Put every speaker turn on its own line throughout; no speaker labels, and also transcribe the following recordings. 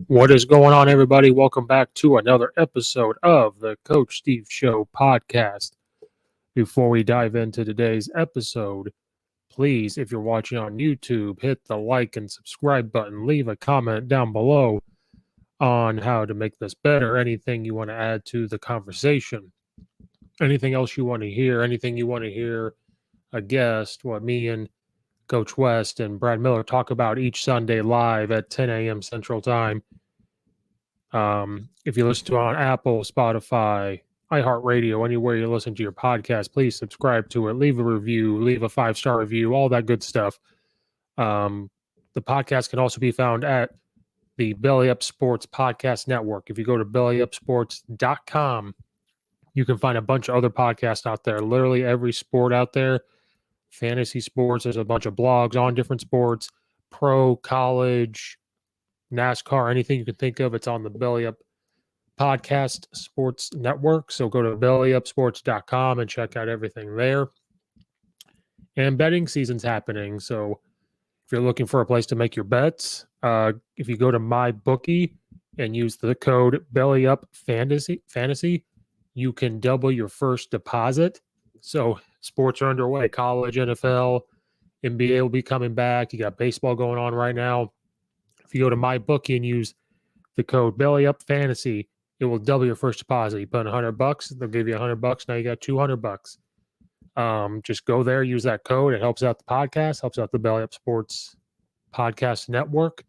What is going on, everybody? Welcome back to another episode of the Coach Steve Show podcast. Before we dive into today's episode, please, if you're watching on YouTube, hit the like and subscribe button. Leave a comment down below on how to make this better. Anything you want to add to the conversation. Anything else you want to hear. Anything you want to hear a guest, what me and Coach West and Brad Miller talk about each Sunday live at 10 a.m. Central Time. If you listen to it on Apple, Spotify, iHeartRadio, anywhere you listen to your podcast, please subscribe to it, leave a review, leave a 5-star review, all that good stuff. The podcast can also be found at the Belly Up Sports Podcast Network. If you go to bellyupsports.com, you can find a bunch of other podcasts out there, literally every sport out there. Fantasy sports, there's a bunch of blogs on different sports, pro, college, NASCAR, anything you can think of, it's on the Belly Up Podcast Sports Network. So go to bellyupsports.com and check out everything there. And betting season's happening. So if you're looking for a place to make your bets, if you go to MyBookie and use the code BellyUpFantasy, you can double your first deposit. So sports are underway. College, NFL, NBA will be coming back. You got baseball going on right now. If you go to MyBookie and use the code BellyUpFantasy, it will double your first deposit. You put in $100, they'll give you $100. Now you got $200. Just go there, use that code. It helps out the podcast, helps out the Belly Up Sports Podcast Network.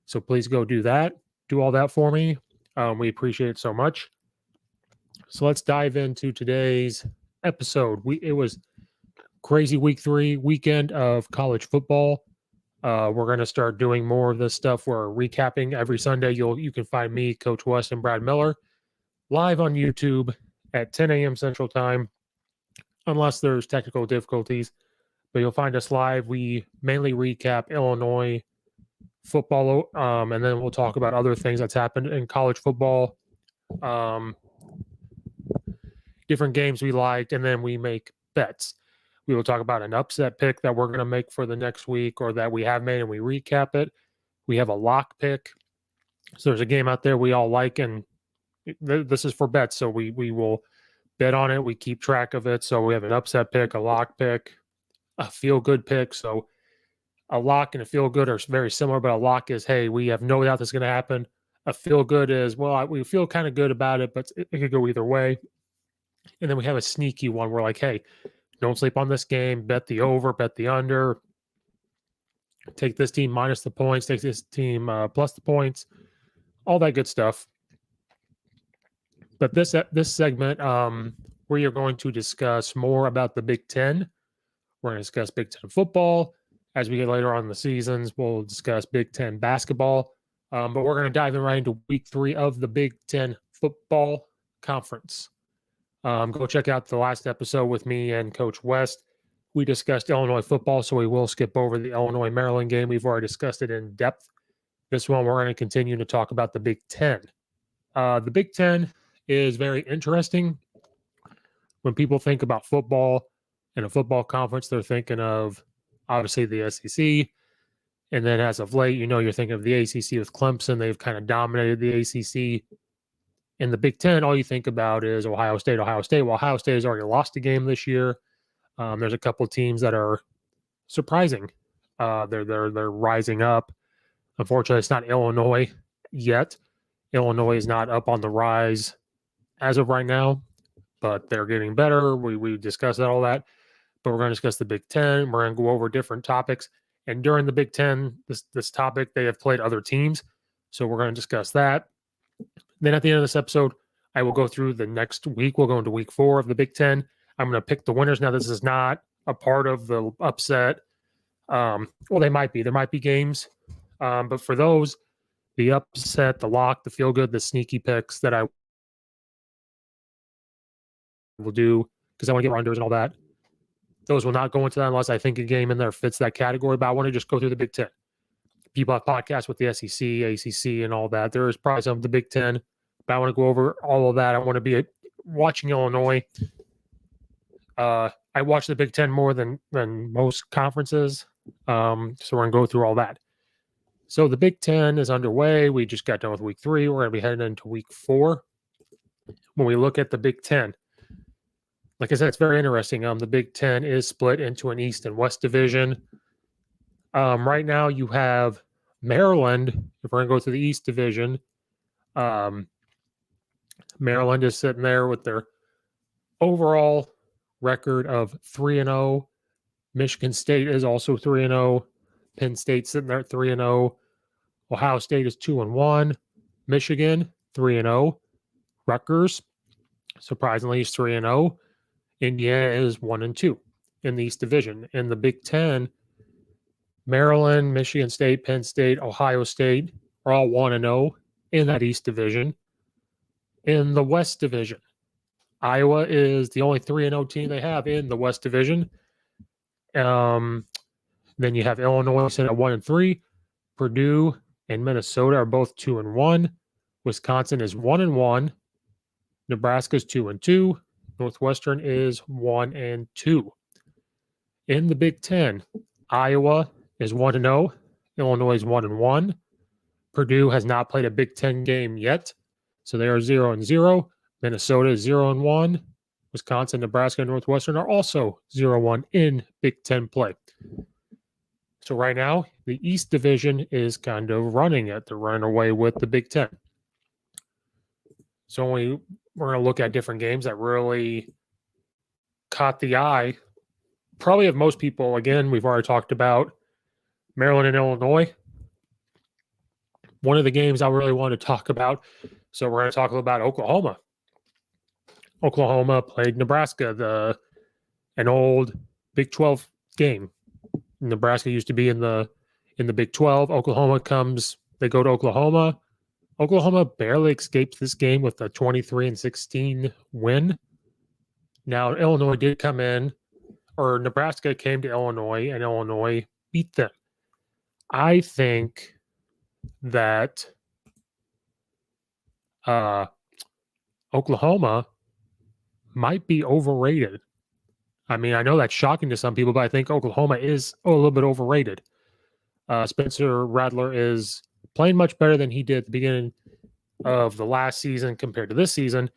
So please go do that. Do all that for me. We appreciate it so much. So let's dive into today's episode. It was crazy week 3 weekend of college football. We're going to start doing more of this stuff. We're recapping every Sunday. You can find me, Coach West, and Brad Miller live on YouTube at 10 a.m. Central Time, unless there's technical difficulties. But you'll find us live. We mainly recap Illinois football, and then we'll talk about other things that's happened in college football, different games we liked, and then we make bets. We will talk about an upset pick that we're going to make for the next week or that we have made, and we recap it. We have a lock pick. So there's a game out there we all like, and this is for bets. So we will bet on it. We keep track of it. So we have an upset pick, a lock pick, a feel-good pick. So a lock and a feel-good are very similar, but a lock is, hey, we have no doubt this is going to happen. A feel-good is, well, we feel kind of good about it, but it could go either way. And then we have a sneaky one. We're like, hey, don't sleep on this game. Bet the over, bet the under. Take this team minus the points. Take this team plus the points. All that good stuff. But this segment, we are going to discuss more about the Big Ten. We're going to discuss Big Ten football. As we get later on in the seasons, we'll discuss Big Ten basketball. But we're going to dive in right into week 3 of the Big Ten football conference. Go check out the last episode with me and Coach West. We discussed Illinois football, so we will skip over the Illinois-Maryland game. We've already discussed it in depth. This one, we're going to continue to talk about the Big Ten. The Big Ten is very interesting. When people think about football and a football conference, they're thinking of, obviously, the SEC. And then as of late, you're thinking of the ACC with Clemson. They've kind of dominated the ACC. In the Big Ten, all you think about is Ohio State. Well, Ohio State has already lost a game this year. There's a couple of teams that are surprising. They're rising up. Unfortunately, it's not Illinois yet. Illinois is not up on the rise as of right now, but they're getting better. We discussed all that. But we're going to discuss the Big Ten. We're going to go over different topics. And during the Big Ten, this topic, they have played other teams. So we're going to discuss that. Then at the end of this episode, I will go through the next week. We'll go into week 4 of the Big Ten. I'm going to pick the winners. Now, this is not a part of the upset. Well, they might be. There might be games. But for those, the upset, the lock, the feel-good, the sneaky picks that I will do because I want to get unders and all that, those will not go into that unless I think a game in there fits that category. But I want to just go through the Big Ten. People have podcasts with the SEC, ACC, and all that. There is probably some of the Big Ten, but I want to go over all of that. I want to be watching Illinois. I watch the Big Ten more than most conferences, so we're going to go through all that. So the Big Ten is underway. We just got done with week 3. We're going to be heading into week 4. When we look at the Big Ten, like I said, it's very interesting. The Big Ten is split into an East and West division. Right now, you have Maryland. If we're going to go to the East division, Maryland is sitting there with their overall record of 3-0. Michigan State is also 3-0. Penn State sitting there at 3-0. Ohio State is 2-1. Michigan 3-0. Rutgers, surprisingly, is 3-0. Indiana is 1-2 in the East Division. In the Big Ten, Maryland, Michigan State, Penn State, Ohio State are all 1-0 in that East Division. In the West Division, Iowa is the only 3-0 team they have in the West Division. Then you have Illinois sitting at 1-3. Purdue and Minnesota are both 2-1. Wisconsin is 1-1. Nebraska is 2-2. Northwestern is 1-2. In the Big Ten, Iowa is 1-0. Illinois is 1-1. Purdue has not played a Big Ten game yet, so they are 0-0. Minnesota is 0-1. Wisconsin, Nebraska, and Northwestern are also 0-1 in Big Ten play. So right now, the East Division is kind of running it. They're running away with the Big Ten. So we're going to look at different games that really caught the eye. Probably of most people, again, we've already talked about Maryland and Illinois. One of the games I really want to talk about, so we're going to talk about Oklahoma. Oklahoma played Nebraska, an old Big 12 game. Nebraska used to be in the Big 12. Oklahoma they go to Oklahoma. Oklahoma barely escaped this game with a 23-16 win. Now, Illinois did come in, or Nebraska came to Illinois, and Illinois beat them. I think that Oklahoma might be overrated. I mean, I know that's shocking to some people, but I think Oklahoma is a little bit overrated. Spencer Rattler is playing much better than he did at the beginning of the last season compared to this season.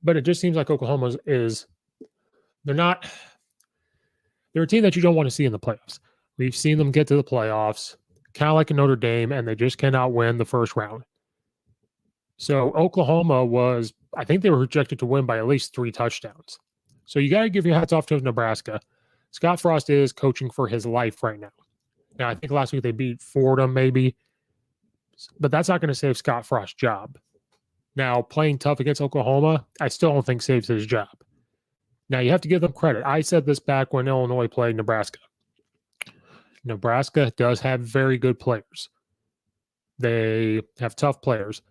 But it just seems like Oklahoma they're a team that you don't want to see in the playoffs. We've seen them get to the playoffs, kind of like a Notre Dame, and they just cannot win the first round. So Oklahoma I think they were projected to win by at least 3 touchdowns. So you got to give your hats off to Nebraska. Scott Frost is coaching for his life right now. Now, I think last week they beat Fordham maybe, but that's not going to save Scott Frost's job. Now, playing tough against Oklahoma, I still don't think saves his job. Now, you have to give them credit. I said this back when Illinois played Nebraska. Nebraska does have very good players. They have tough players.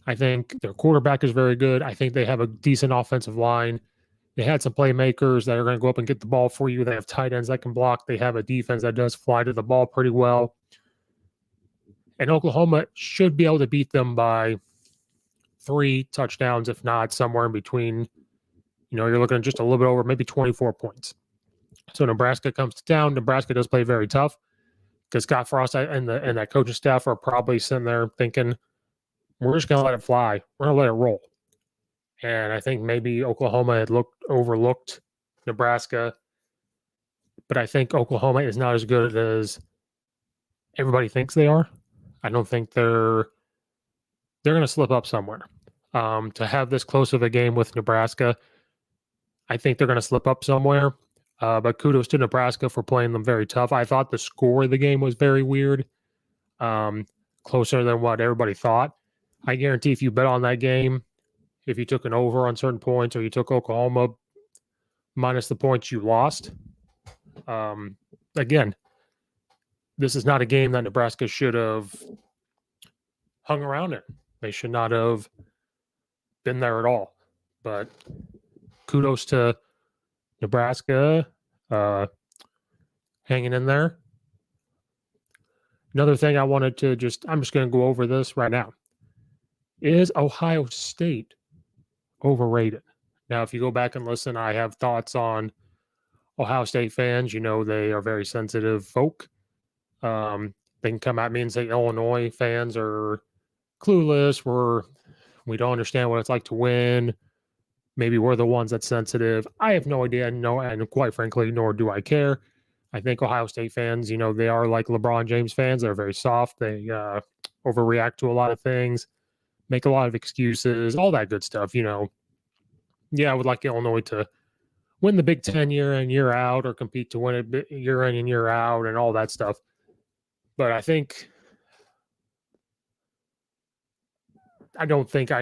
I think their quarterback is very good. I think they have a decent offensive line. They had some playmakers that are going to go up and get the ball for you. They have tight ends that can block. They have a defense that does fly to the ball pretty well. And Oklahoma should be able to beat them by 3 touchdowns, if not somewhere in between. You're looking at just a little bit over, maybe 24 points. So Nebraska comes to town. Nebraska does play very tough because Scott Frost and that coaching staff are probably sitting there thinking, we're just going to let it fly. We're going to let it roll. And I think maybe Oklahoma had overlooked Nebraska, but I think Oklahoma is not as good as everybody thinks they are. I don't think they're going to slip up somewhere. To have this close of a game with Nebraska, I think they're going to slip up somewhere. But kudos to Nebraska for playing them very tough. I thought the score of the game was very weird, closer than what everybody thought. I guarantee if you bet on that game, if you took an over on certain points or you took Oklahoma minus the points, you lost. Again, this is not a game that Nebraska should have hung around in. They should not have been there at all. But kudos to Nebraska hanging in there. Another thing I wanted to I'm just going to go over this right now. Is Ohio State overrated? Now, if you go back and listen, I have thoughts on Ohio State fans. They are very sensitive folk. they can come at me and say Illinois fans are clueless. We don't understand what it's like to win. Maybe we're the ones that's sensitive. I have no idea. No, and quite frankly, nor do I care. I think Ohio State fans, they are like LeBron James fans. They're very soft. They overreact to a lot of things, make a lot of excuses, all that good stuff. Yeah, I would like Illinois to win the Big Ten year in, year out, or compete to win it year in and year out, and all that stuff. But I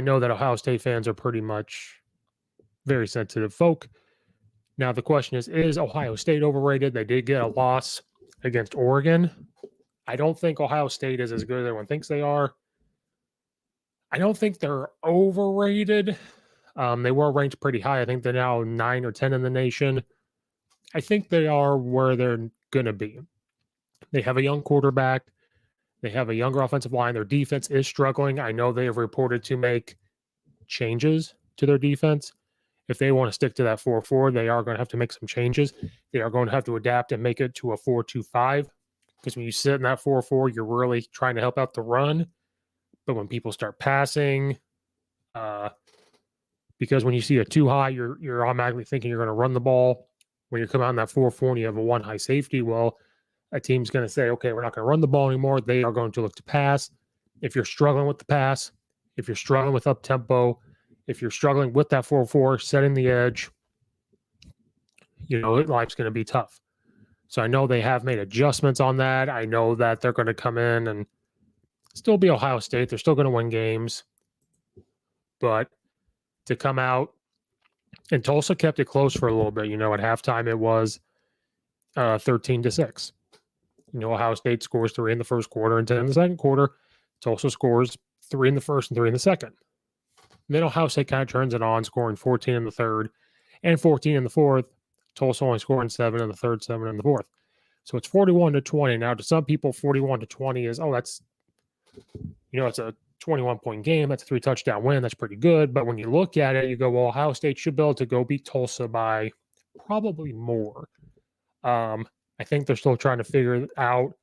know that Ohio State fans are pretty much very sensitive folk. Now, the question is Ohio State overrated? They did get a loss against Oregon. I don't think Ohio State is as good as everyone thinks they are. I don't think they're overrated. They were ranked pretty high. I think they're now 9 or 10 in the nation. I think they are where they're going to be. They have a young quarterback. They have a younger offensive line. Their defense is struggling. I know they have reported to make changes to their defense. If they want to stick to that 4-4, they are going to have to make some changes. They are going to have to adapt and make it to a 4-2-5. Because when you sit in that 4-4, you're really trying to help out the run. But when people start passing, because when you see a 2 high, you're automatically thinking you're going to run the ball. When you come out in that 4-4 and you have a 1 high safety, well, a team's going to say, okay, we're not going to run the ball anymore. They are going to look to pass. If you're struggling with the pass, if you're struggling with up tempo, if you're struggling with that 4-4, setting the edge, life's going to be tough. So I know they have made adjustments on that. I know that they're going to come in and still be Ohio State. They're still going to win games. But to come out, and Tulsa kept it close for a little bit. At halftime it was 13-6. Ohio State scores 3 in the first quarter and 10 in the second quarter. Tulsa scores 3 in the first and 3 in the second. And then Ohio State kind of turns it on, scoring 14 in the third and 14 in the fourth. Tulsa only scoring 7 in the third, 7 in the fourth. So it's 41-20. Now, to some people, 41-20 is, it's a 21-point game. That's a 3-touchdown win. That's pretty good. But when you look at it, you go, well, Ohio State should be able to go beat Tulsa by probably more. I think they're still trying to figure out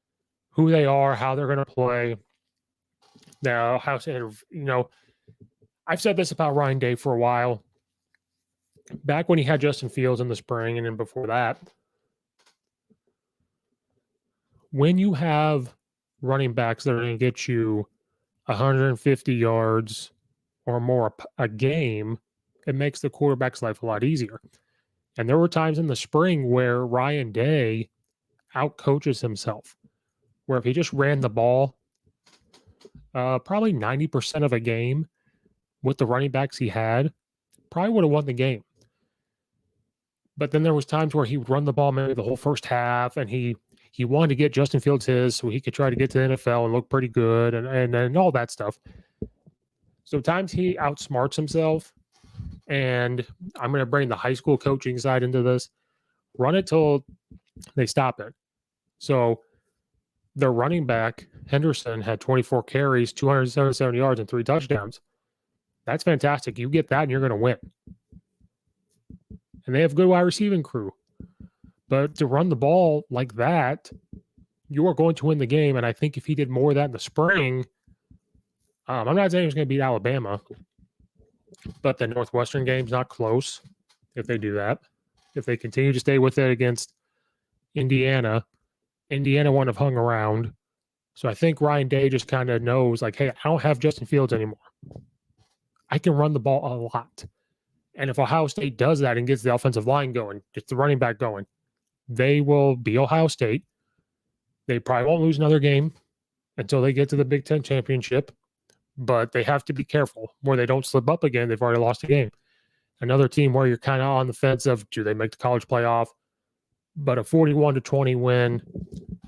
who they are, how they're going to play. Now, Ohio State, I've said this about Ryan Day for a while. Back when he had Justin Fields in the spring and then before that, when you have running backs that are going to get you 150 yards or more a game, it makes the quarterback's life a lot easier. And there were times in the spring where Ryan Day outcoaches himself, where if he just ran the ball probably 90% of a game with the running backs he had, probably would have won the game. But then there was times where he would run the ball maybe the whole first half, and he wanted to get Justin Fields his so he could try to get to the NFL and look pretty good and all that stuff. So times he outsmarts himself, and I'm going to bring the high school coaching side into this. Run it till they stop it. So their running back, Henderson, had 24 carries, 277 yards, and 3 touchdowns. That's fantastic. You get that, and you're going to win. And they have a good wide receiving crew. But to run the ball like that, you are going to win the game. And I think if he did more of that in the spring, I'm not saying he's going to beat Alabama, but the Northwestern game's not close if they do that. If they continue to stay with it against Indiana wouldn't have hung around. So I think Ryan Day just kind of knows, like, hey, I don't have Justin Fields anymore. I can run the ball a lot. And if Ohio State does that and gets the offensive line going, gets the running back going, they will be Ohio State. They probably won't lose another game until they get to the Big Ten championship, but they have to be careful where they don't slip up again. They've already lost a game. Another team where you're kind of on the fence of, do they make the college playoff? But a 41-20 win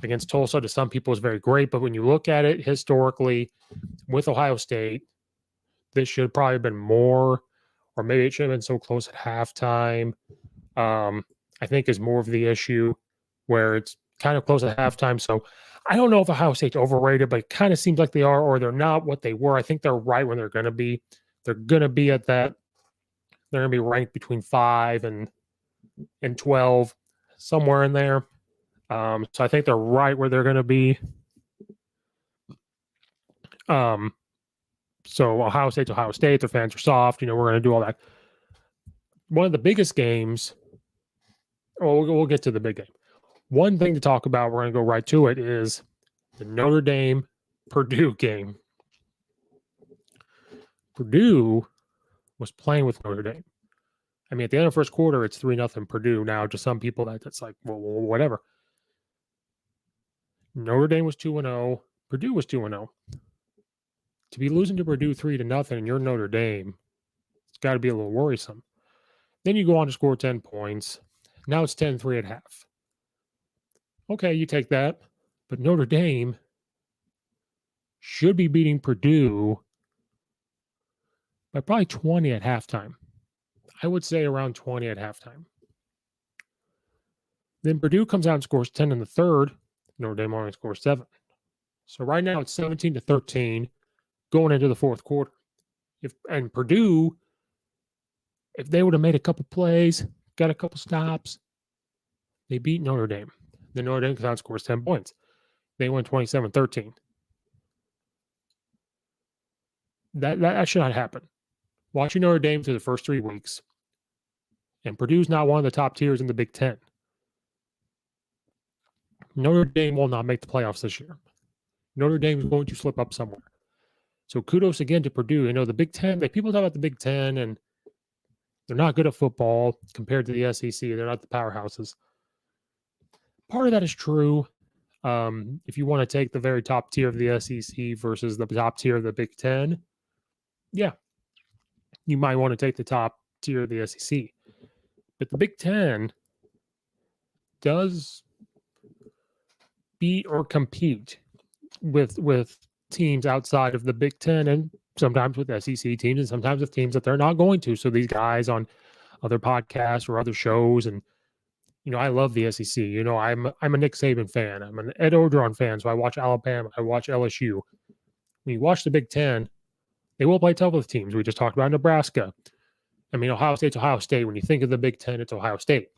against Tulsa to some people is very great. But when you look at it historically with Ohio State, this should probably have been more, or maybe it should have been so close at halftime. I think is more of the issue where it's kind of close at halftime. So I don't know if Ohio State's overrated, but it kind of seems like they are, or they're not what they were. I think they're right when they're going to be. They're going to be at that. They're going to be ranked between 5 and 12, somewhere in there. So I think they're right where they're going to be. So Ohio State's Ohio State. Their fans are soft. We're going to do all that. One of the biggest games. Well, we'll get to the big game. One thing to talk about, we're going to go right to it, is the Notre Dame Purdue game. Purdue was playing with Notre Dame. I mean, at the end of the first quarter, it's 3-0 Purdue. Now, to some people, that's like, well, whatever. Notre Dame was 2-0. Purdue was 2-0. To be losing to Purdue 3-0 and you're Notre Dame, it's got to be a little worrisome. Then you go on to score 10 points. Now it's 10-3 at half. Okay, you take that. But Notre Dame should be beating Purdue by probably 20 at halftime. I would say around 20 at halftime. Then Purdue comes out and scores 10 in the third. Notre Dame only scores 7. So right now it's 17-13 going into the fourth quarter. And Purdue, if they would have made a couple plays, got a couple stops, they beat Notre Dame. Then Notre Dame comes out and scores 10 points. They win 27-13. That should not happen. Watching Notre Dame through the first 3 weeks, and Purdue's not one of the top tiers in the Big Ten. Notre Dame will not make the playoffs this year. Notre Dame is going to slip up somewhere. So kudos again to Purdue. The Big Ten, people talk about the Big Ten, and they're not good at football compared to the SEC. They're not the powerhouses. Part of that is true. If you want to take the very top tier of the SEC versus the top tier of the Big Ten, yeah, you might want to take the top tier of the SEC. But the Big Ten does beat or compete with teams outside of the Big Ten, and sometimes with SEC teams, and sometimes with teams that they're not going to. So these guys on other podcasts or other shows, and I love the SEC. I'm a Nick Saban fan. I'm an Ed Orgeron fan, so I watch Alabama. I watch LSU. When you watch the Big Ten, they will play tough with teams. We just talked about Nebraska. I mean, Ohio State's Ohio State. When you think of the Big Ten, it's Ohio State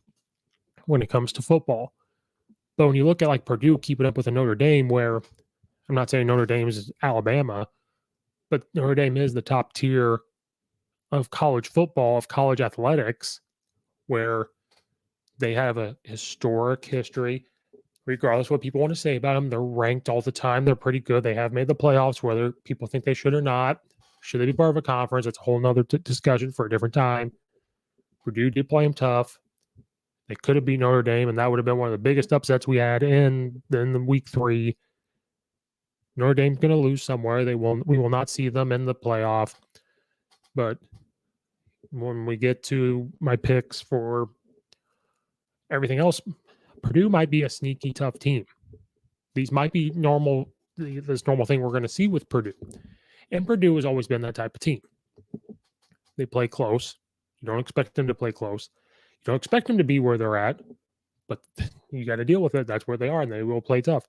when it comes to football. But when you look at like Purdue keeping up with a Notre Dame, where I'm not saying Notre Dame is Alabama, but Notre Dame is the top tier of college football, of college athletics, where they have a historic history. Regardless of what people want to say about them, they're ranked all the time. They're pretty good. They have made the playoffs, whether people think they should or not. Should they be part of a conference? It's a whole nother discussion for a different time. Purdue did play them tough. They could have beat Notre Dame, and that would have been one of the biggest upsets we had in the week 3. Notre Dame's going to lose somewhere. We will not see them in the playoff. But when we get to my picks for everything else, Purdue might be a sneaky tough team. These might be this normal thing we're going to see with Purdue. And Purdue has always been that type of team. They play close. You don't expect them to play close. You don't expect them to be where they're at, but you got to deal with it. That's where they are, and they will play tough.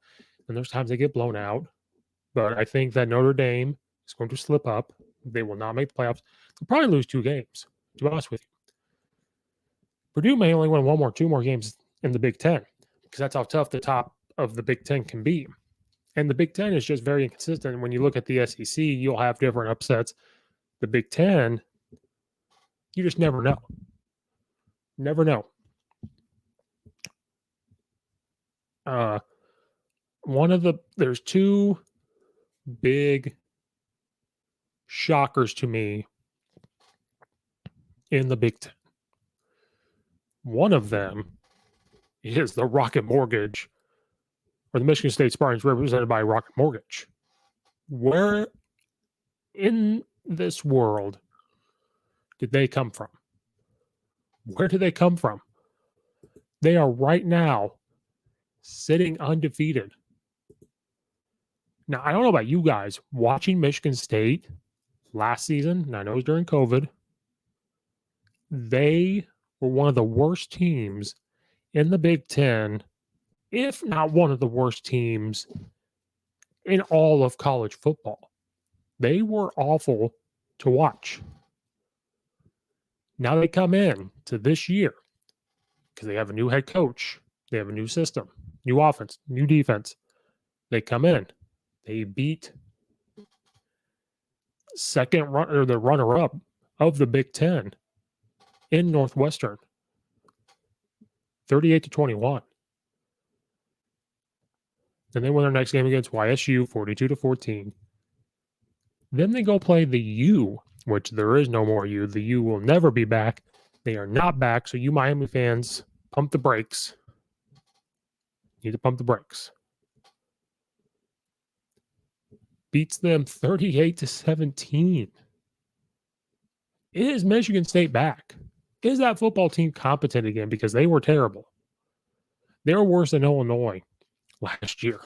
And there's times they get blown out. But I think that Notre Dame is going to slip up. They will not make the playoffs. They'll probably lose 2 games, to be honest with you. Purdue may only win 2 more games in the Big Ten, because that's how tough the top of the Big Ten can be. And the Big Ten is just very inconsistent. When you look at the SEC, you'll have different upsets. The Big Ten, you just never know. Never know. There's 2 big shockers to me in the Big Ten. One of them is the Rocket Mortgage, or the Michigan State Spartans represented by Rocket Mortgage. Where in this world did they come from? Where did they come from? They are right now sitting undefeated. Now, I don't know about you guys, watching Michigan State last season, and I know it was during COVID, they were one of the worst teams in the Big Ten, if not one of the worst teams in all of college football. They were awful to watch. Now they come in to this year because they have a new head coach. They have a new system, new offense, new defense. They come in. They beat the runner-up of the Big Ten in Northwestern, 38-21. Then they win their next game against YSU, 42-14. Then they go play the U, which there is no more U. The U will never be back. They are not back. So you Miami fans, pump the brakes. Need to pump the brakes. Beats them 38-17. Is Michigan State back? Is that football team competent again? Because they were terrible. They were worse than Illinois last year,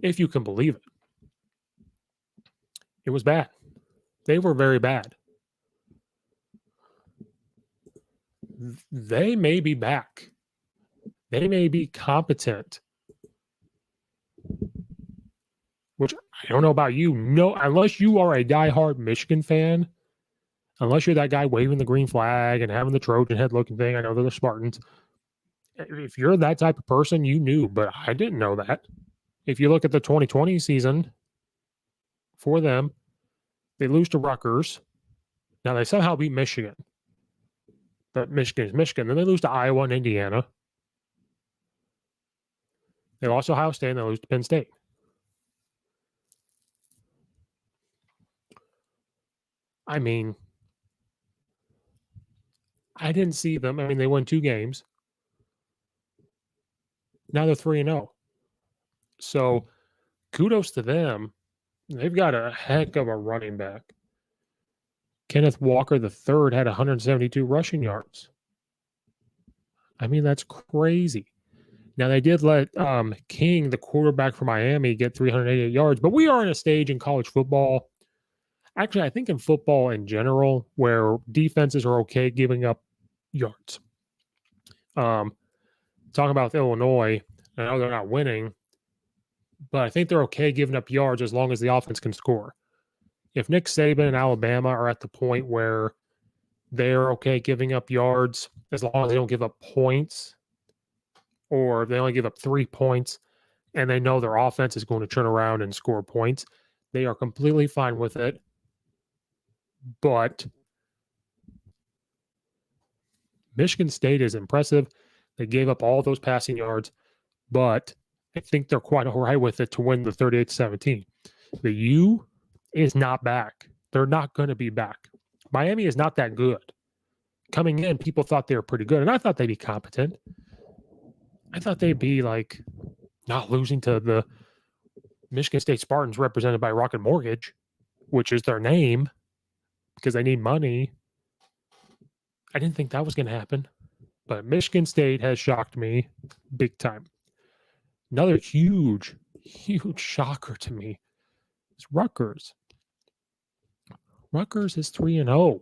if you can believe it. It was bad. They were very bad. They may be back. They may be competent. Which I don't know about you. No, unless you are a diehard Michigan fan, unless you're that guy waving the green flag and having the Trojan head looking thing. I know they're the Spartans. If you're that type of person, you knew, but I didn't know that. If you look at the 2020 season for them, they lose to Rutgers. Now they somehow beat Michigan. But Michigan is Michigan. Then they lose to Iowa and Indiana. They lost to Ohio State and they lose to Penn State. I mean, I didn't see them. I mean, they won 2 games. Now they're 3-0. So kudos to them. They've got a heck of a running back. Kenneth Walker III had 172 rushing yards. I mean, that's crazy. Now, they did let King, the quarterback for Miami, get 388 yards, but we are in a stage in college football. Actually, I think in football in general, where defenses are okay giving up yards. Talking about Illinois, I know they're not winning, but I think they're okay giving up yards as long as the offense can score. If Nick Saban and Alabama are at the point where they're okay giving up yards, as long as they don't give up points, or if they only give up 3 points and they know their offense is going to turn around and score points, they are completely fine with it. But Michigan State is impressive. They gave up all those passing yards, but I think they're quite all right with it to win the 38-17. The U is not back. They're not going to be back. Miami is not that good. Coming in, people thought they were pretty good, and I thought they'd be competent. I thought they'd be like not losing to the Michigan State Spartans represented by Rocket Mortgage, which is their name because they need money. I didn't think that was going to happen, but Michigan State has shocked me big time. Another huge, huge shocker to me is Rutgers. Rutgers is 3-0.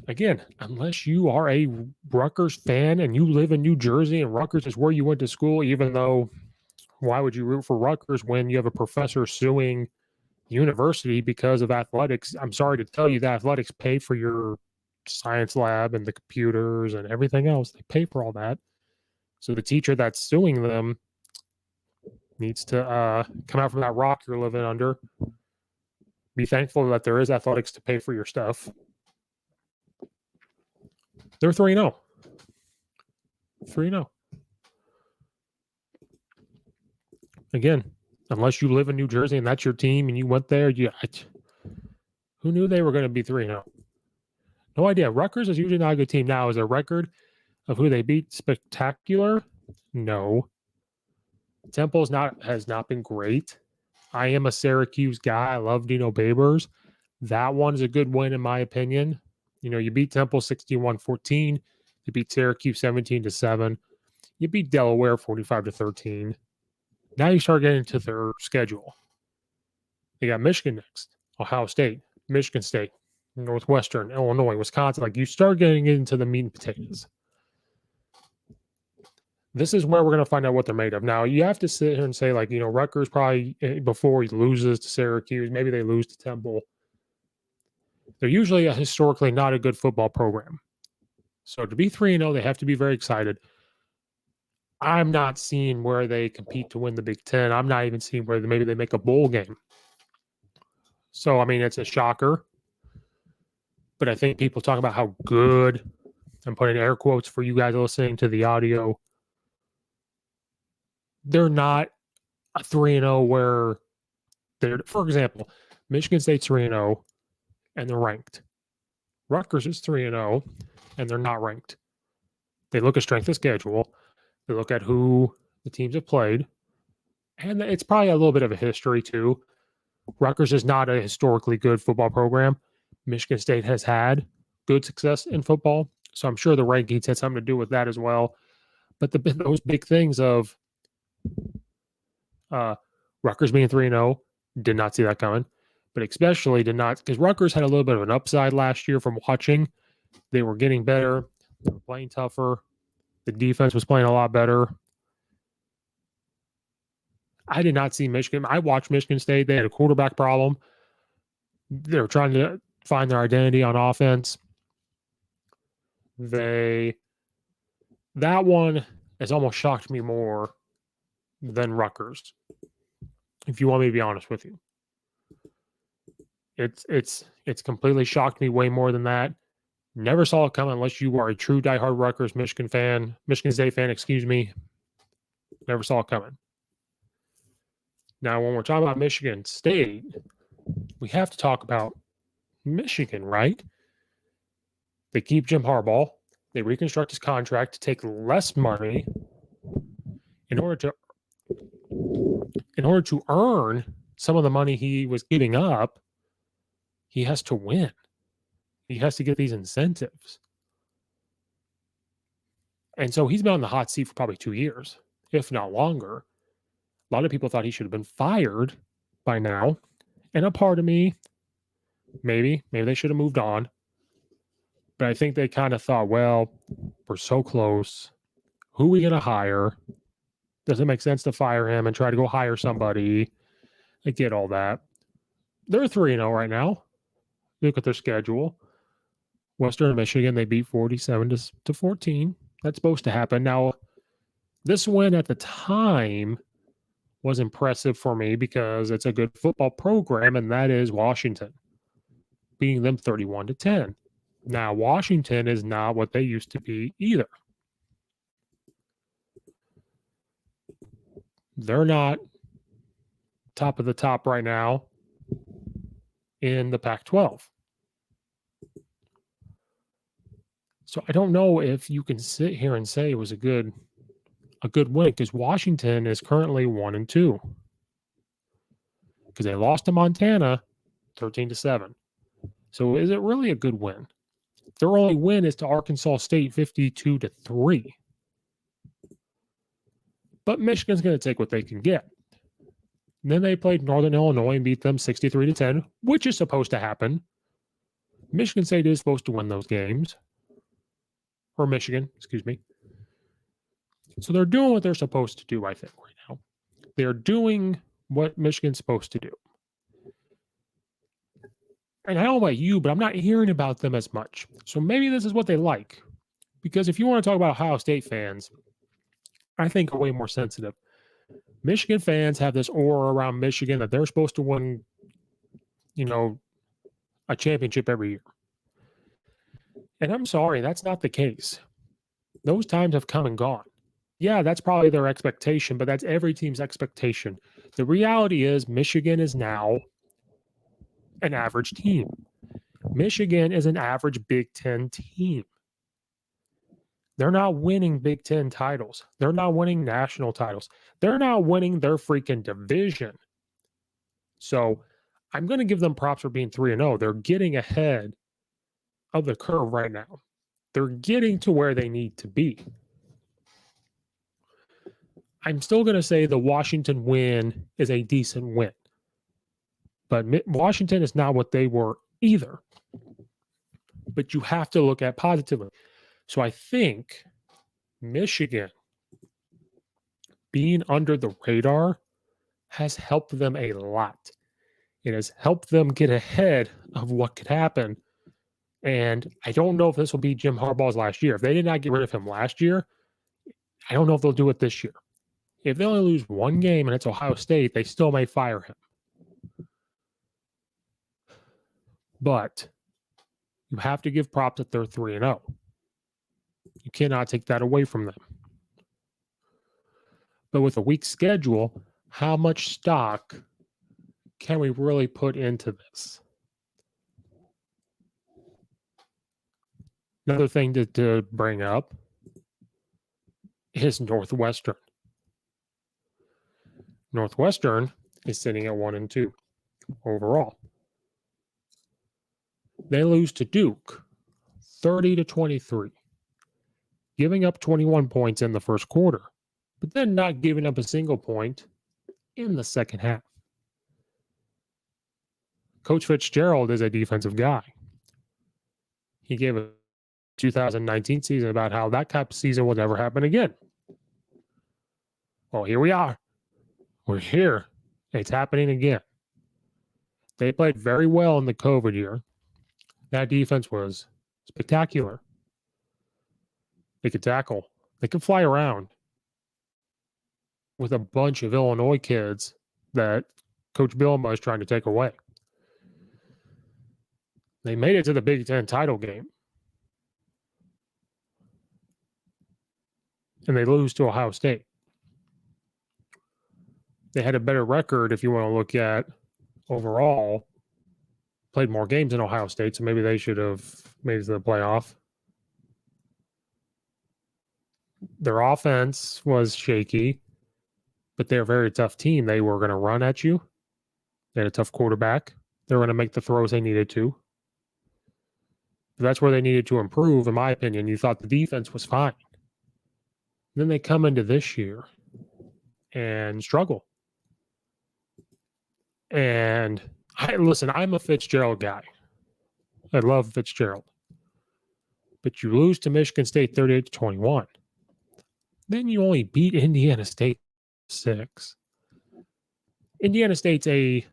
Again, unless you are a Rutgers fan and you live in New Jersey and Rutgers is where you went to school, even though why would you root for Rutgers when you have a professor suing the university because of athletics? I'm sorry to tell you that athletics pay for your science lab and the computers and everything else. They pay for all that. So the teacher that's suing them needs to come out from that rock you're living under. Be thankful that there is athletics to pay for your stuff. They're 3-0. 3-0. Again, unless you live in New Jersey and that's your team and you went there, who knew they were going to be 3-0? No idea. Rutgers is usually not a good team. Now, is their record of who they beat spectacular? No. Temple has not been great. I am a Syracuse guy. I love Dino Babers. That one is a good win in my opinion. You know, you beat Temple 61-14. You beat Syracuse 17-7. You beat Delaware 45-13. Now you start getting into their schedule. They got Michigan next, Ohio State, Michigan State, Northwestern, Illinois, Wisconsin. Like, you start getting into the meat and potatoes. This is where we're going to find out what they're made of. Now, you have to sit here and say, like, you know, Rutgers probably, before he loses to Syracuse, maybe they lose to Temple. They're usually historically not a good football program. So to be 3-0, they have to be very excited. I'm not seeing where they compete to win the Big Ten. I'm not even seeing where maybe they make a bowl game. So, I mean, it's a shocker. But I think people talk about how good, I'm putting air quotes for you guys listening to the audio, they're not a 3-0 where they're, for example, Michigan State's 3-0 and they're ranked. Rutgers is 3-0 and they're not ranked. They look at strength of schedule. They look at who the teams have played. And it's probably a little bit of a history, too. Rutgers is not a historically good football program. Michigan State has had good success in football. So I'm sure the rankings had something to do with that as well. But those big things of Rutgers being 3-0, did not see that coming. But especially did not, because Rutgers had a little bit of an upside last year from watching. They were getting better. They were playing tougher. The defense was playing a lot better. I did not see Michigan. I watched Michigan State. They had a quarterback problem. They were trying to find their identity on offense. That one has almost shocked me more than Rutgers, if you want me to be honest with you. It's completely shocked me way more than that. Never saw it coming unless you are a true diehard Rutgers Michigan State fan, excuse me. Never saw it coming. Now, when we're talking about Michigan State, we have to talk about Michigan, right? They keep Jim Harbaugh. They reconstruct his contract to take less money in order to earn some of the money he was giving up. He has to win. He has to get these incentives. And so he's been on the hot seat for probably 2 years, if not longer. A lot of people thought he should have been fired by now. And a part of me, maybe they should have moved on. But I think they kind of thought, well, we're so close. Who are we going to hire? Does it make sense to fire him and try to go hire somebody? I get all that. They're 3-0 right now. Look at their schedule. Western Michigan, they beat 47-14. That's supposed to happen. Now, this win at the time was impressive for me because it's a good football program, and that is Washington, beating them 31-10. Now, Washington is not what they used to be either. They're not top of the top right now in the Pac-12. So I don't know if you can sit here and say it was a good win, because Washington is currently 1-2. Because they lost to Montana 13-7. So is it really a good win? Their only win is to Arkansas State 52-3. But Michigan's going to take what they can get. And then they played Northern Illinois and beat them 63-10, which is supposed to happen. Michigan State is supposed to win those games. Or Michigan, excuse me. So they're doing what they're supposed to do, I think, right now. They're doing what Michigan's supposed to do. And I don't know about you, but I'm not hearing about them as much. So maybe this is what they like. Because if you want to talk about Ohio State fans, I think are way more sensitive. Michigan fans have this aura around Michigan that they're supposed to win, a championship every year. And I'm sorry, that's not the case. Those times have come and gone. Yeah, that's probably their expectation, but that's every team's expectation. The reality is Michigan is now an average team. Michigan is an average Big Ten team. They're not winning Big Ten titles. They're not winning national titles. They're not winning their freaking division. So I'm going to give them props for being 3-0. They're getting ahead of the curve right now. They're getting to where they need to be. I'm still going to say the Washington win is a decent win. But Washington is not what they were either. But you have to look at positively. So I think Michigan being under the radar has helped them a lot. It has helped them get ahead of what could happen. And I don't know if this will be Jim Harbaugh's last year. If they did not get rid of him last year, I don't know if they'll do it this year. If they only lose one game and it's Ohio State, they still may fire him. But you have to give props that they're 3-0. You cannot take that away from them. But with a weak schedule, how much stock can we really put into this? Another thing to bring up is Northwestern. Northwestern is sitting at 1-2 overall. They lose to Duke 30-23, giving up 21 points in the first quarter, but then not giving up a single point in the second half. Coach Fitzgerald is a defensive guy. He gave a 2019 season about how that type of season will never happen again. Well, here we are. We're here. It's happening again. They played very well in the COVID year. That defense was spectacular. They could tackle. They could fly around with a bunch of Illinois kids that Coach Bielema is trying to take away. They made it to the Big Ten title game. And they lose to Ohio State. They had a better record if you want to look at overall. Played more games in Ohio State, so maybe they should have made it to the playoff. Their offense was shaky, but they're a very tough team. They were going to run at you. They had a tough quarterback. They were going to make the throws they needed to. But that's where they needed to improve, in my opinion. You thought the defense was fine. Then they come into this year and struggle. And I'm a Fitzgerald guy. I love Fitzgerald. But you lose to Michigan State 38-21. Then you only beat Indiana State 6. Indiana State's a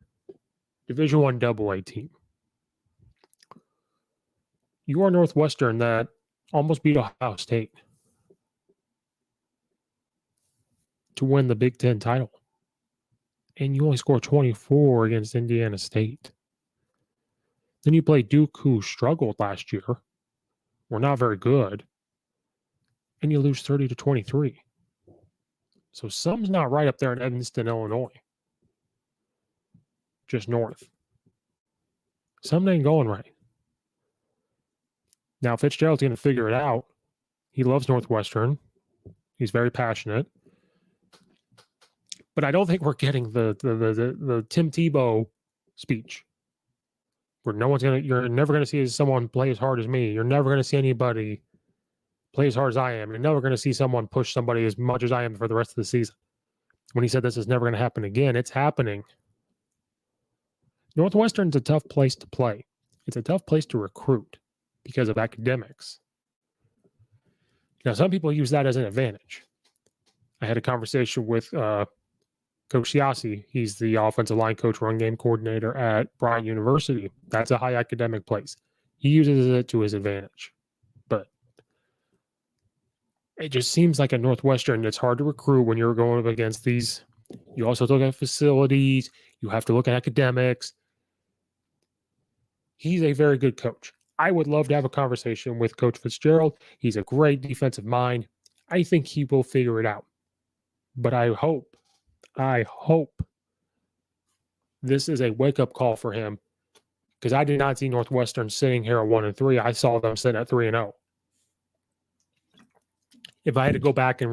Division I AA team. You are Northwestern that almost beat Ohio State to win the Big Ten title. And you only score 24 against Indiana State. Then you play Duke, who struggled last year. Were not very good. And you lose 30-23. So something's not right up there in Evanston, Illinois. Just north. Something ain't going right. Now, Fitzgerald's going to figure it out. He loves Northwestern. He's very passionate. But I don't think we're getting the Tim Tebow speech where you're never going to see someone play as hard as me. You're never going to see anybody play as hard as I am. You're never going to see someone push somebody as much as I am for the rest of the season. When he said this is never going to happen again, it's happening. Northwestern's a tough place to play. It's a tough place to recruit because of academics. Now, some people use that as an advantage. I had a conversation with Coach Siasi. He's the offensive line coach, run game coordinator at Bryant University. That's a high academic place. He uses it to his advantage. But it just seems like a Northwestern that's hard to recruit when you're going up against these. You also look at facilities. You have to look at academics. He's a very good coach. I would love to have a conversation with Coach Fitzgerald. He's a great defensive mind. I think he will figure it out. But I hope this is a wake-up call for him, because I did not see Northwestern sitting here at 1-3. I saw them sitting at 3-0. If I had to go back and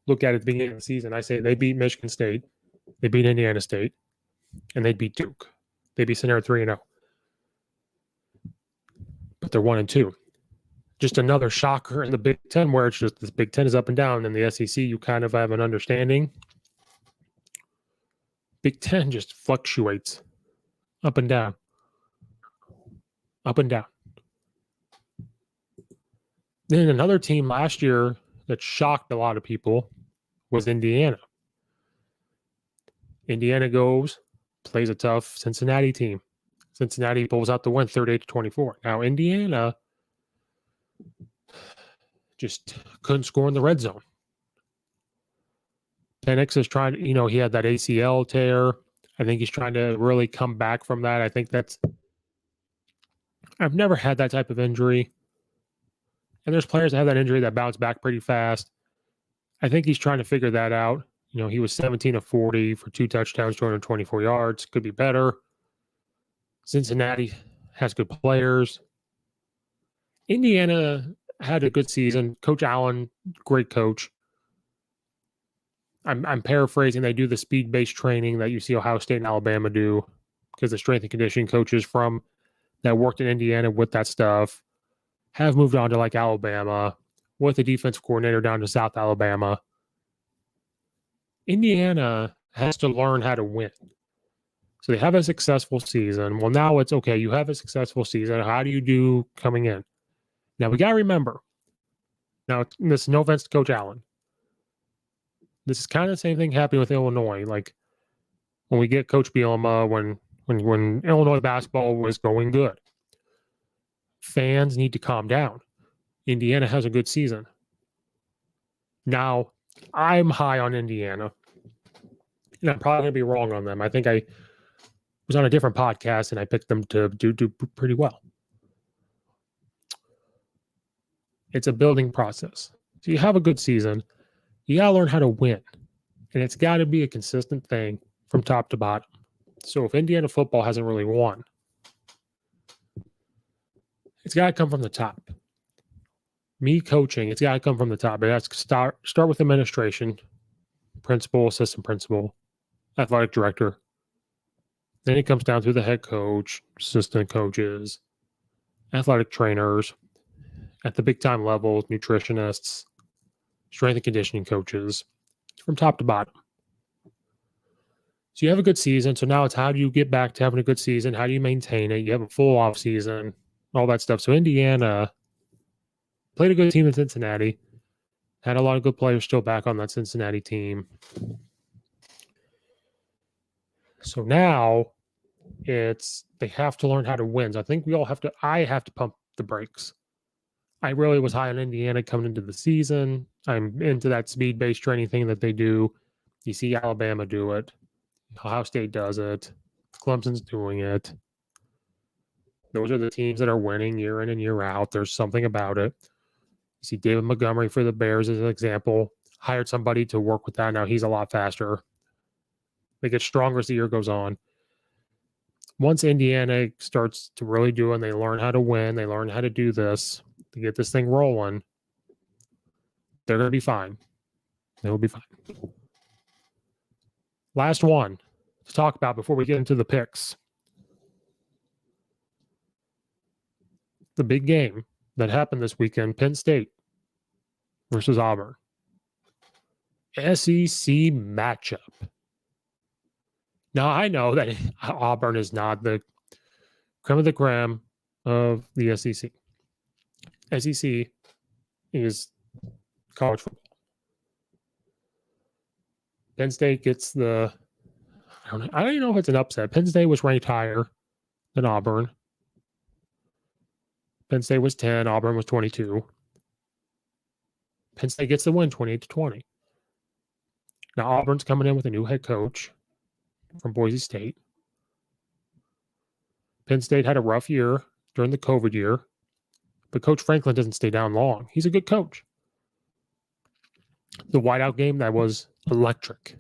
look at it at the beginning of the season, I say they beat Michigan State, they beat Indiana State, and they'd beat Duke. They'd be sitting there at 3-0. But they're 1-2. Just another shocker in the Big Ten, where it's just the Big Ten is up and down. In the SEC, you kind of have an understanding. Big Ten just fluctuates up and down. Up and down. Then another team last year that shocked a lot of people was Indiana. Indiana plays a tough Cincinnati team. Cincinnati pulls out the win 38-24. Now, Indiana just couldn't score in the red zone. Penix is trying to, he had that ACL tear. I think he's trying to really come back from that. I think I've never had that type of injury. And there's players that have that injury that bounce back pretty fast. I think he's trying to figure that out. He was 17 of 40 for 2 touchdowns, 224 yards. Could be better. Cincinnati has good players. Indiana had a good season. Coach Allen, great coach. I'm paraphrasing. They do the speed-based training that you see Ohio State and Alabama do because the strength and conditioning coaches from that worked in Indiana with that stuff have moved on to like Alabama with the defense coordinator down to South Alabama. Indiana has to learn how to win. So they have a successful season. Well, now it's okay. You have a successful season. How do you do coming in? Now, we got to remember. Now, this is no offense to Coach Allen. This is kind of the same thing happening with Illinois. Like when we get Coach Bielema, when Illinois basketball was going good, fans need to calm down. Indiana has a good season. Now, I'm high on Indiana, and I'm probably going to be wrong on them. I think I was on a different podcast, and I picked them to do pretty well. It's a building process. So you have a good season. You got to learn how to win, and it's got to be a consistent thing from top to bottom. So if Indiana football hasn't really won, it's got to come from the top. Me coaching, it's got to come from the top. It has to start with administration, principal, assistant principal, athletic director. Then it comes down through the head coach, assistant coaches, athletic trainers, at the big time level, nutritionists, strength and conditioning coaches, from top to bottom. So you have a good season. So now it's how do you get back to having a good season? How do you maintain it? You have a full off season, all that stuff. So Indiana played a good team in Cincinnati, had a lot of good players still back on that Cincinnati team. So now they have to learn how to win. So I have to pump the brakes. I really was high on Indiana coming into the season. I'm into that speed-based training thing that they do. You see Alabama do it. Ohio State does it. Clemson's doing it. Those are the teams that are winning year in and year out. There's something about it. You see David Montgomery for the Bears as an example. Hired somebody to work with that. Now he's a lot faster. They get stronger as the year goes on. Once Indiana starts to really do it and they learn how to win, they learn how to do this, to get this thing rolling, they're going to be fine. They will be fine. Last one to talk about before we get into the picks. The big game that happened this weekend, Penn State versus Auburn. SEC matchup. Now, I know that Auburn is not the creme of the creme of the SEC. SEC is college football. Penn State gets I don't even know if it's an upset. Penn State was ranked higher than Auburn. Penn State was 10, Auburn was 22. Penn State gets the win 28-20. Now Auburn's coming in with a new head coach from Boise State. Penn State had a rough year during the COVID year, but Coach Franklin doesn't stay down long. He's a good coach. The whiteout game, that was electric.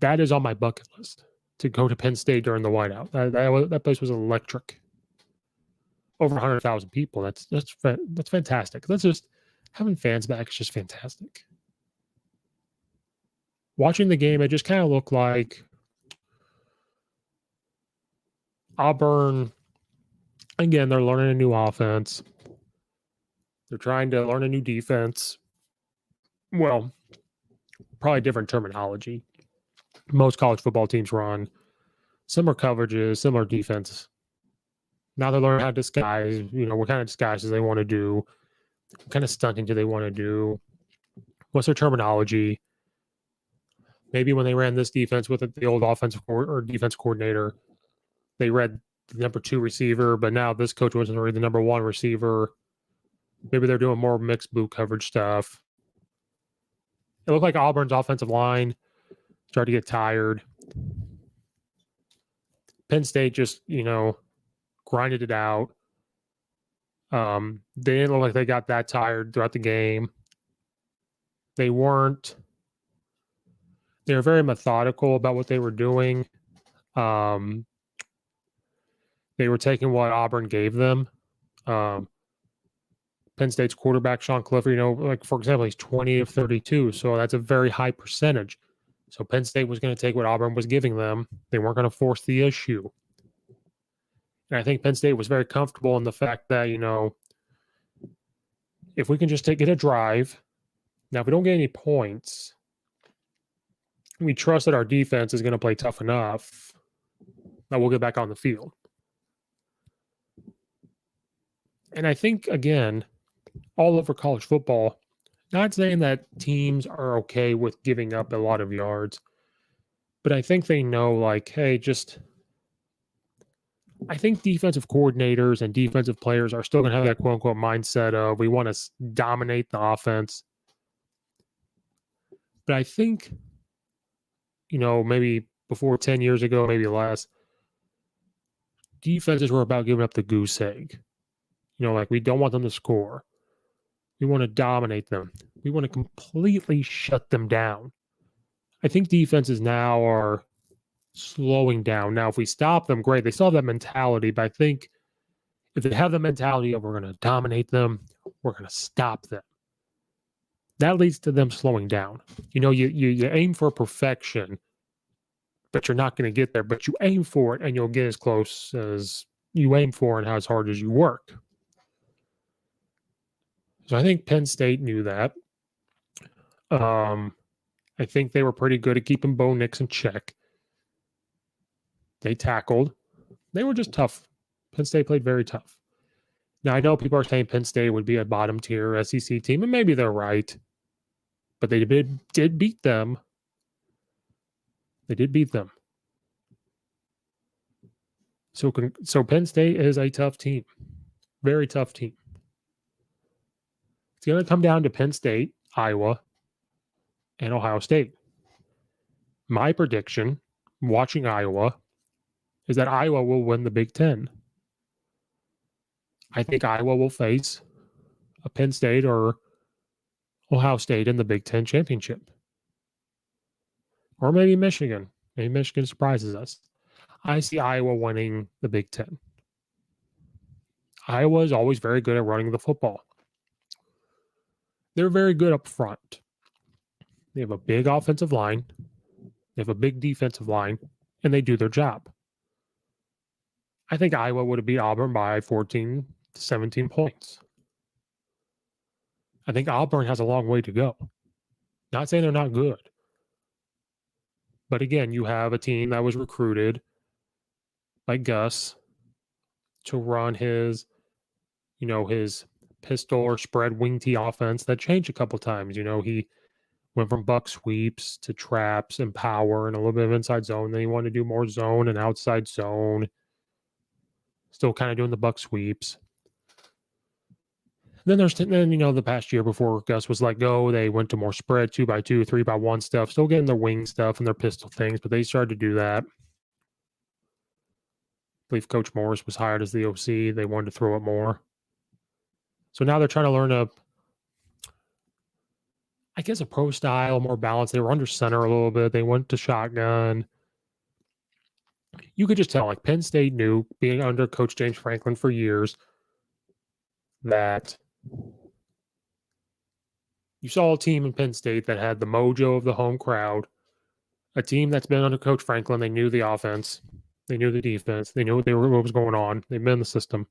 That is on my bucket list, to go to Penn State during the whiteout. That place was electric. Over 100,000 people. That's fantastic. That's just having fans back is just fantastic. Watching the game, it just kind of looked like Auburn. Again, they're learning a new offense. They're trying to learn a new defense. Well, probably different terminology. Most college football teams run similar coverages, similar defense. Now they're learning how to disguise, what kind of disguises they want to do. What kind of stunting do they want to do? What's their terminology? Maybe when they ran this defense with the old offensive or defense coordinator, they read the number 2 receiver, but now this coach wants to read the number 1 receiver. Maybe they're doing more mixed boot coverage stuff. It looked like Auburn's offensive line started to get tired. Penn State just, grinded it out. They didn't look like they got that tired throughout the game. They were very methodical about what they were doing. They were taking what Auburn gave them. Penn State's quarterback, Sean Clifford, for example, he's 20 of 32. So that's a very high percentage. So Penn State was going to take what Auburn was giving them. They weren't going to force the issue. And I think Penn State was very comfortable in the fact that, if we can just get a drive, now if we don't get any points, we trust that our defense is going to play tough enough that we'll get back on the field. And I think, again, all over college football, not saying that teams are okay with giving up a lot of yards, but I think they know, hey, I think defensive coordinators and defensive players are still going to have that quote-unquote mindset of we want to dominate the offense. But I think, maybe before 10 years ago, maybe less, defenses were about giving up the goose egg. We don't want them to score. We want to dominate them. We want to completely shut them down. I think defenses now are slowing down. Now, if we stop them, great. They still have that mentality, but I think if they have the mentality of we're going to dominate them, we're going to stop them, that leads to them slowing down. You aim for perfection, but you're not going to get there. But you aim for it, and you'll get as close as you aim for and as hard as you work. So I think Penn State knew that. I think they were pretty good at keeping Bo Nix in check. They tackled. They were just tough. Penn State played very tough. Now, I know people are saying Penn State would be a bottom tier SEC team, and maybe they're right. But they did beat them. They did beat them. So Penn State is a tough team. Very tough team. It's going to come down to Penn State, Iowa, and Ohio State. My prediction, watching Iowa, is that Iowa will win the Big Ten. I think Iowa will face a Penn State or Ohio State in the Big Ten championship. Or maybe Michigan. Maybe Michigan surprises us. I see Iowa winning the Big Ten. Iowa is always very good at running the football. They're very good up front. They have a big offensive line. They have a big defensive line, and they do their job. I think Iowa would have beat Auburn by 14 to 17 points. I think Auburn has a long way to go. Not saying they're not good. But again, you have a team that was recruited by Gus to run his pistol or spread wing tee offense that changed a couple times. He went from buck sweeps to traps and power and a little bit of inside zone. Then he wanted to do more zone and outside zone. Still kind of doing the buck sweeps. Then the past year before Gus was let go, they went to more spread 2x2, 3x1 stuff, still getting their wing stuff and their pistol things, but they started to do that. I believe Coach Morris was hired as the OC. They wanted to throw it more. So now they're trying to learn a pro style, more balanced. They were under center a little bit. They went to shotgun. You could just tell, Penn State knew, being under Coach James Franklin for years, that you saw a team in Penn State that had the mojo of the home crowd, a team that's been under Coach Franklin. They knew the offense. They knew the defense. They knew what was going on. They've been in the system.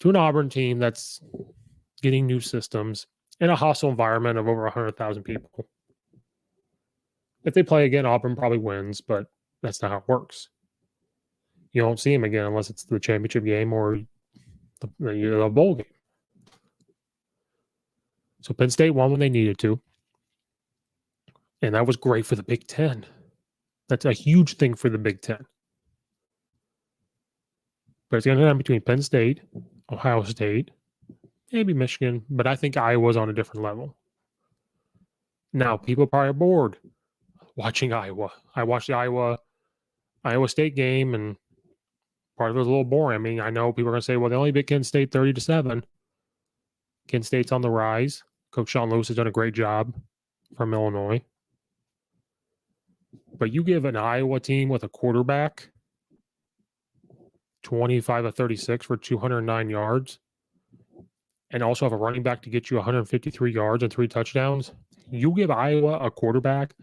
To an Auburn team that's getting new systems in a hostile environment of over 100,000 people. If they play again, Auburn probably wins, but that's not how it works. You don't see them again unless it's the championship game or the bowl game. So Penn State won when they needed to. And that was great for the Big Ten. That's a huge thing for the Big Ten. But it's going to come between Penn State, Ohio State, maybe Michigan, but I think Iowa's on a different level. Now, people are probably bored. watching Iowa. I watched the Iowa State game, and part of it was a little boring. I mean, I know people are going to say, well, they only beat Kent State 30-7. Kent State's on the rise. Coach Sean Lewis has done a great job from Illinois. But you give an Iowa team with a quarterback 25 of 36 for 209 yards, and also have a running back to get you 153 yards and 3 touchdowns. You give Iowa a quarterback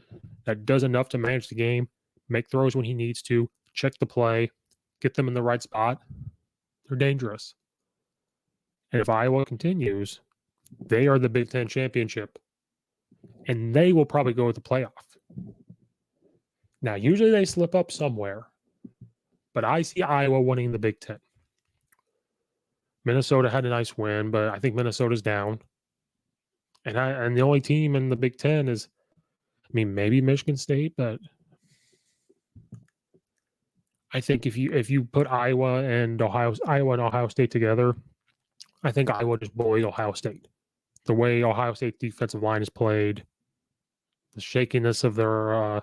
that does enough to manage the game, make throws when he needs to, check the play, get them in the right spot. They're dangerous. And if Iowa continues, they are the Big Ten championship, and they will probably go to the playoff. Now, usually they slip up somewhere, but I see Iowa winning the Big Ten. Minnesota had a nice win, but I think Minnesota's down. And the only team in the Big Ten is, I mean, maybe Michigan State, but I think if you put Iowa and Ohio State together, I think Iowa just bullied Ohio State. The way Ohio State defensive line is played, the shakiness of their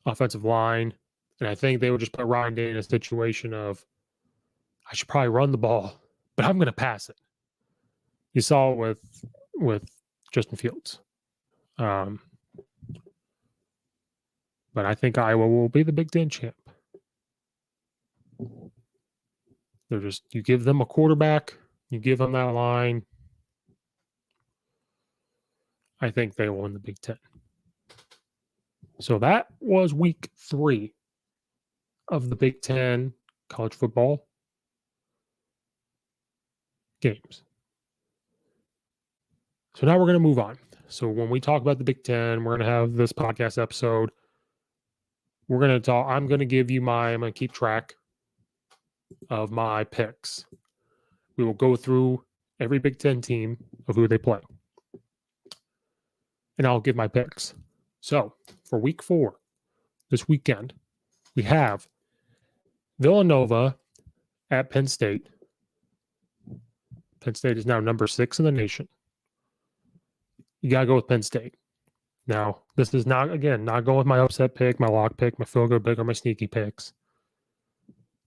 offensive line, and I think they would just put Ryan Day in a situation of, I should probably run the ball, but I'm going to pass it. You saw it with Justin Fields. But I think Iowa will be the Big Ten champ. You give them a quarterback, you give them that line. I think they will win the Big Ten. So that was week 3 of the Big Ten college football games. So now we're going to move on. So when we talk about the Big Ten, we're going to have this podcast episode. I'm going to keep track of my picks. We will go through every Big Ten team of who they play. And I'll give my picks. So for week 4, this weekend, we have Villanova at Penn State. Penn State is now number 6 in the nation. You got to go with Penn State. Now, this is not going with my upset pick, my lock pick, my feel-good pick, or my sneaky picks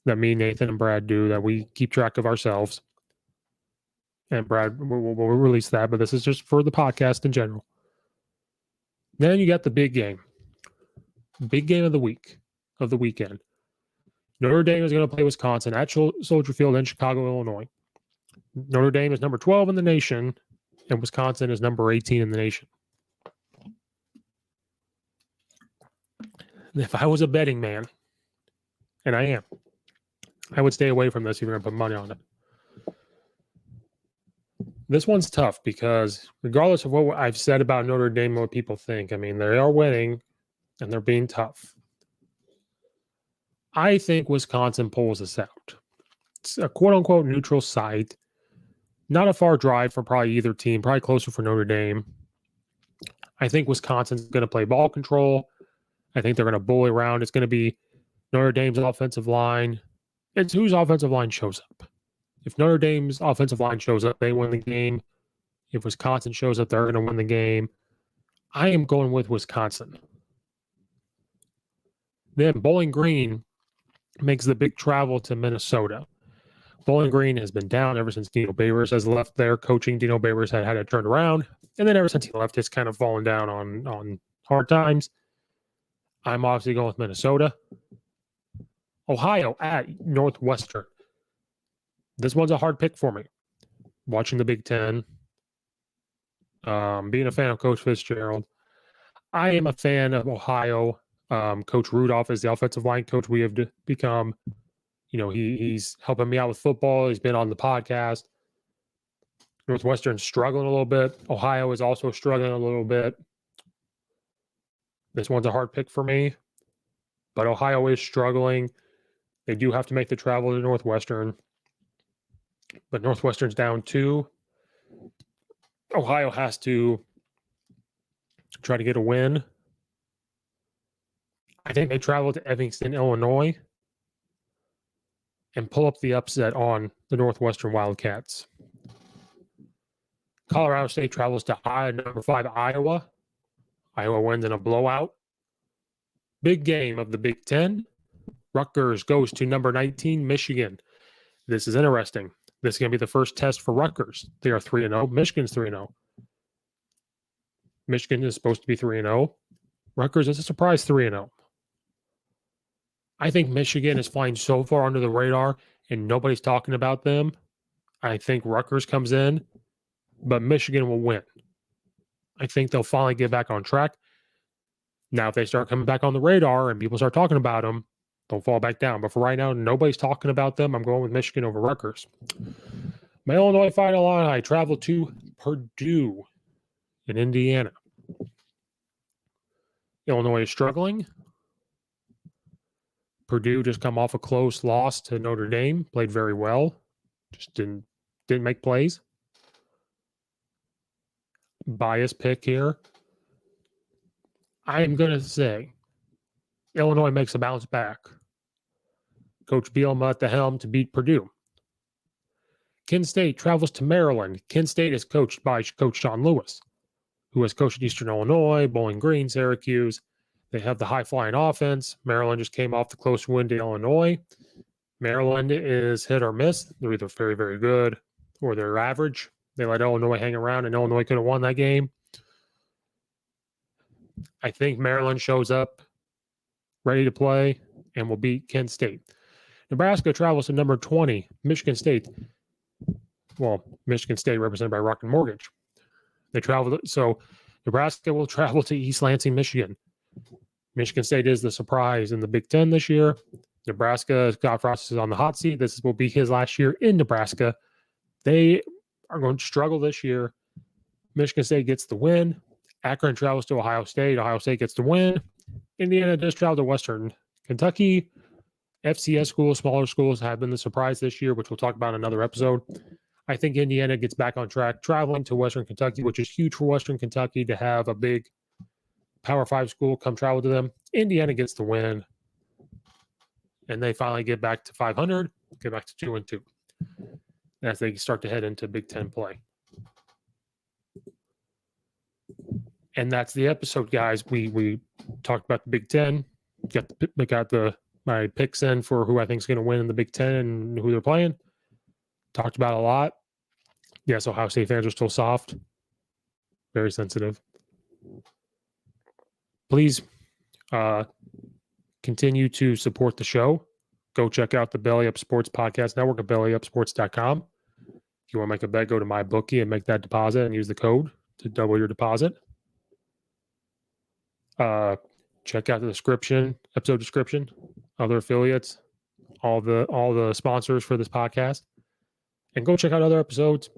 that me, Nathan, and Brad do, that we keep track of ourselves. And Brad will release that, but this is just for the podcast in general. Then you got the big game. Big game of the weekend. Notre Dame is going to play Wisconsin at Soldier Field in Chicago, Illinois. Notre Dame is number 12 in the nation, and Wisconsin is number 18 in the nation. If I was a betting man, and I am, I would stay away from this if you're going to put money on it. This one's tough because regardless of what I've said about Notre Dame and what people think, I mean, they are winning and they're being tough. I think Wisconsin pulls this out. It's a quote-unquote neutral site. Not a far drive for probably either team, probably closer for Notre Dame. I think Wisconsin's going to play ball control. I think they're going to bully around. It's going to be Notre Dame's offensive line. It's whose offensive line shows up. If Notre Dame's offensive line shows up, they win the game. If Wisconsin shows up, they're going to win the game. I am going with Wisconsin. Then Bowling Green makes the big travel to Minnesota. Bowling Green has been down ever since Dino Babers has left there coaching. Dino Babers had it turned around. And then ever since he left, it's kind of fallen down on hard times. I'm obviously going with Minnesota. Ohio at Northwestern. This one's a hard pick for me. Watching the Big Ten. Being a fan of Coach Fitzgerald. I am a fan of Ohio. Coach Rudolph is the offensive line coach we have become. You know, he's helping me out with football. He's been on the podcast. Northwestern's struggling a little bit. Ohio is also struggling a little bit. This one's a hard pick for me. But Ohio is struggling. They do have to make the travel to Northwestern. But Northwestern's down 2. Ohio has to try to get a win. I think they travel to Evanston, Illinois, and pull up the upset on the Northwestern Wildcats. Colorado State travels to number 5 Iowa. Iowa wins in a blowout. big game of the Big Ten. Rutgers goes to number 19, Michigan. This is interesting. This is going to be the first test for Rutgers. They are 3-0. Michigan's 3-0. Michigan is supposed to be 3-0. Rutgers is a surprise 3-0. I think Michigan is flying so far under the radar and nobody's talking about them. I think Rutgers comes in, but Michigan will win. I think they'll finally get back on track. Now, if they start coming back on the radar and people start talking about them, they'll fall back down. But for right now, nobody's talking about them. I'm going with Michigan over Rutgers. My Illinois Final I travel to Purdue in Indiana. Illinois is struggling. Purdue just come off a close loss to Notre Dame. Played very well. Just didn't make plays. Bias pick here. I am going to say Illinois makes a bounce back. Coach Bielema at the helm to beat Purdue. Kent State travels to Maryland. Kent State is coached by Coach Sean Lewis, who has coached Eastern Illinois, Bowling Green, Syracuse. They have the high-flying offense. Maryland just came off the close win to Illinois. Maryland is hit or miss. They're either very, very good or they're average. They let Illinois hang around, and Illinois could have won that game. I think Maryland shows up ready to play and will beat Kent State. Nebraska travels to number 20, Michigan State. Well, Michigan State represented by Rocket Mortgage. They travel, so Nebraska will travel to East Lansing, Michigan. Michigan State is the surprise in the Big Ten this year. Nebraska, Scott Frost is on the hot seat. This will be his last year in Nebraska. They are going to struggle this year. Michigan State gets the win. Akron travels to Ohio State. Ohio State gets the win. Indiana does travel to Western Kentucky. FCS schools, smaller schools, have been the surprise this year, which we'll talk about in another episode. I think Indiana gets back on track, traveling to Western Kentucky, which is huge for Western Kentucky to have a big Power 5 school come travel to them. Indiana gets the win, and they finally get back to 500, get back to 2-2 as they start to head into Big Ten play. And that's the episode, guys. We talked about the Big Ten, got my picks in for who I think is going to win in the Big Ten and who they're playing. Talked about a lot. Yes, Ohio State fans are still soft, very sensitive. Please continue to support the show. Go check out the Belly Up Sports Podcast Network at bellyupsports.com. If you want to make a bet, go to MyBookie and make that deposit and use the code to double your deposit. Check out the episode description, other affiliates, all the sponsors for this podcast, and go check out other episodes.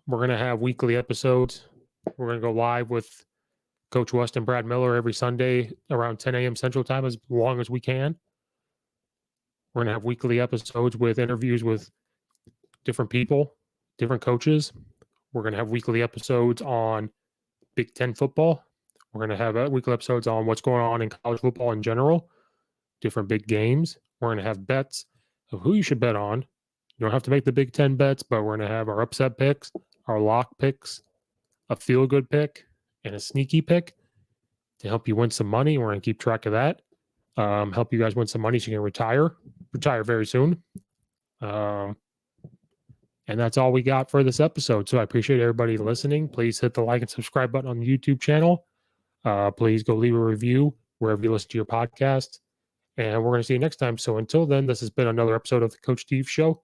We're going to have weekly episodes. We're going to go live with Coach West and Brad Miller every Sunday around 10 a.m. Central Time as long as we can. We're going to have weekly episodes with interviews with different people, different coaches. We're going to have weekly episodes on Big Ten football. We're going to have weekly episodes on what's going on in college football in general, different big games. We're going to have bets of who you should bet on. You don't have to make the Big Ten bets, but we're going to have our upset picks, our lock picks, a feel-good pick, and a sneaky pick to help you win some money. We're going to keep track of that. Help you guys win some money so you can retire very soon. And that's all we got for this episode. So I appreciate everybody listening. Please hit the like and subscribe button on the YouTube channel. Please go leave a review wherever you listen to your podcast. And we're going to see you next time. So until then, this has been another episode of the Coach Steve Show.